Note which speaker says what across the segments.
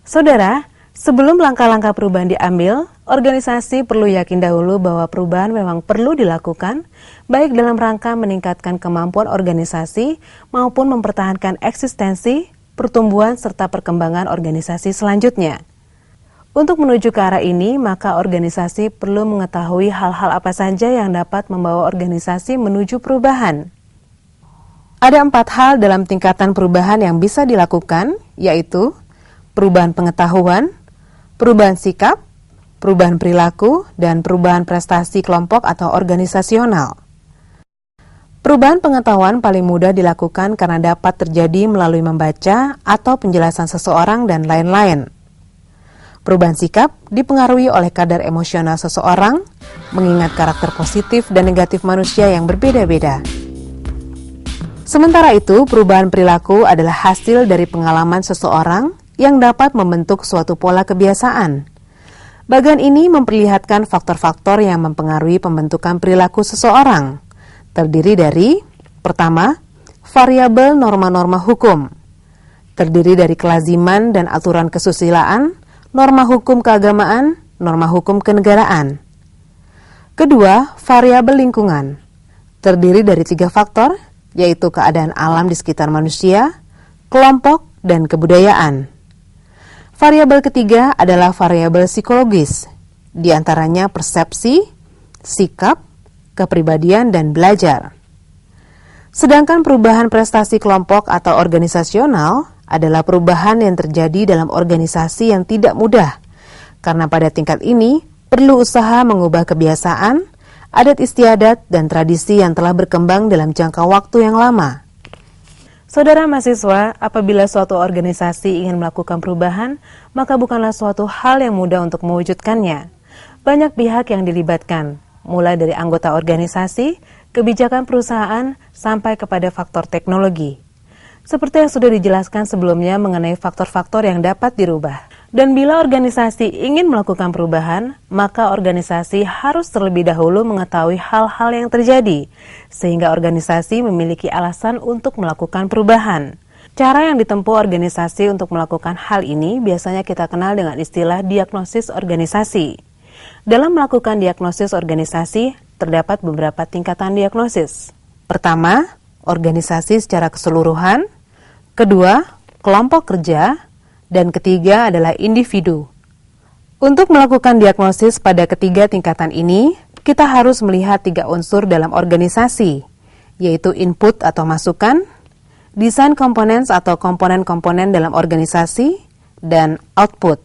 Speaker 1: Saudara, sebelum langkah-langkah perubahan diambil, organisasi perlu yakin dahulu bahwa perubahan memang perlu dilakukan, baik dalam rangka meningkatkan kemampuan organisasi maupun mempertahankan eksistensi, pertumbuhan, serta perkembangan organisasi selanjutnya. Untuk menuju ke arah ini, maka organisasi perlu mengetahui hal-hal apa saja yang dapat membawa organisasi menuju perubahan. Ada 4 hal dalam tingkatan perubahan yang bisa dilakukan, yaitu perubahan pengetahuan, perubahan sikap, perubahan perilaku, dan perubahan prestasi kelompok atau organisasional. Perubahan pengetahuan paling mudah dilakukan karena dapat terjadi melalui membaca atau penjelasan seseorang dan lain-lain. Perubahan sikap dipengaruhi oleh kadar emosional seseorang, mengingat karakter positif dan negatif manusia yang berbeda-beda. Sementara itu, perubahan perilaku adalah hasil dari pengalaman seseorang yang dapat membentuk suatu pola kebiasaan. Bagian ini memperlihatkan faktor-faktor yang mempengaruhi pembentukan perilaku seseorang. Terdiri dari, pertama, variabel norma-norma hukum. Terdiri dari kelaziman dan aturan kesusilaan, norma hukum keagamaan, norma hukum kenegaraan. Kedua, variabel lingkungan. Terdiri dari 3 faktor, yaitu keadaan alam di sekitar manusia, kelompok, dan kebudayaan. Variabel ketiga adalah variabel psikologis, di antaranya persepsi, sikap, kepribadian, dan belajar. Sedangkan perubahan prestasi kelompok atau organisasional adalah perubahan yang terjadi dalam organisasi yang tidak mudah, karena pada tingkat ini perlu usaha mengubah kebiasaan, adat istiadat, dan tradisi yang telah berkembang dalam jangka waktu yang lama. Saudara mahasiswa, apabila suatu organisasi ingin melakukan perubahan, maka bukanlah suatu hal yang mudah untuk mewujudkannya. Banyak pihak yang dilibatkan, mulai dari anggota organisasi, kebijakan perusahaan, sampai kepada faktor teknologi. Seperti yang sudah dijelaskan sebelumnya mengenai faktor-faktor yang dapat dirubah. Dan bila organisasi ingin melakukan perubahan, maka organisasi harus terlebih dahulu mengetahui hal-hal yang terjadi, sehingga organisasi memiliki alasan untuk melakukan perubahan. Cara yang ditempuh organisasi untuk melakukan hal ini biasanya kita kenal dengan istilah diagnosis organisasi. Dalam melakukan diagnosis organisasi, terdapat beberapa tingkatan diagnosis. Pertama, organisasi secara keseluruhan. Kedua, kelompok kerja. Dan ketiga adalah individu. Untuk melakukan diagnosis pada ketiga tingkatan ini, kita harus melihat 3 unsur dalam organisasi, yaitu input atau masukan, desain components atau komponen-komponen dalam organisasi, dan output.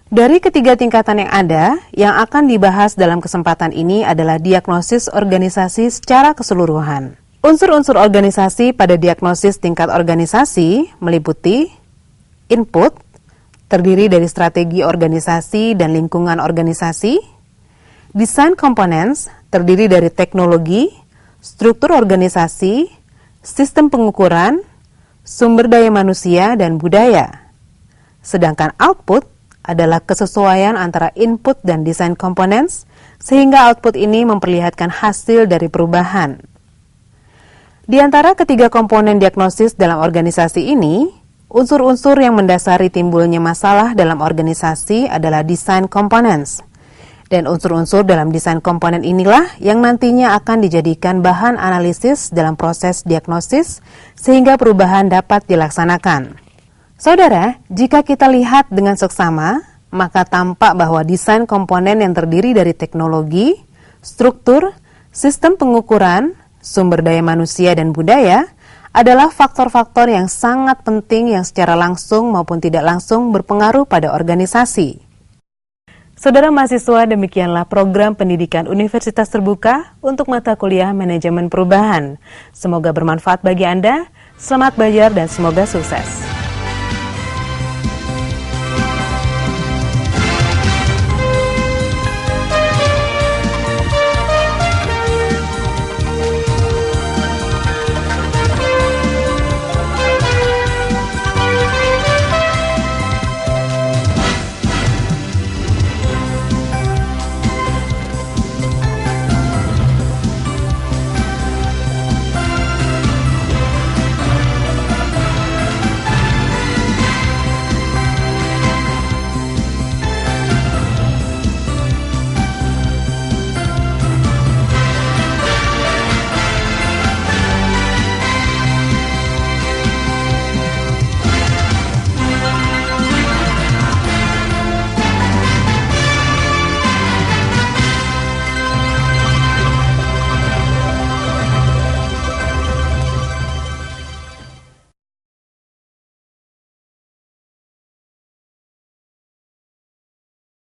Speaker 1: Dari ketiga tingkatan yang ada, yang akan dibahas dalam kesempatan ini adalah diagnosis organisasi secara keseluruhan. Unsur-unsur organisasi pada diagnosis tingkat organisasi meliputi input, terdiri dari strategi organisasi dan lingkungan organisasi. Design components, terdiri dari teknologi, struktur organisasi, sistem pengukuran, sumber daya manusia, dan budaya. Sedangkan output adalah kesesuaian antara input dan design components, sehingga output ini memperlihatkan hasil dari perubahan. Di antara ketiga komponen diagnosis dalam organisasi ini, unsur-unsur yang mendasari timbulnya masalah dalam organisasi adalah design components. Dan unsur-unsur dalam design komponen inilah yang nantinya akan dijadikan bahan analisis dalam proses diagnosis sehingga perubahan dapat dilaksanakan. Saudara, jika kita lihat dengan seksama, maka tampak bahwa desain komponen yang terdiri dari teknologi, struktur, sistem pengukuran, sumber daya manusia, dan budaya adalah faktor-faktor yang sangat penting yang secara langsung maupun tidak langsung berpengaruh pada organisasi. Saudara mahasiswa, demikianlah program pendidikan Universitas Terbuka untuk mata kuliah Manajemen Perubahan. Semoga bermanfaat bagi Anda, selamat belajar dan semoga sukses.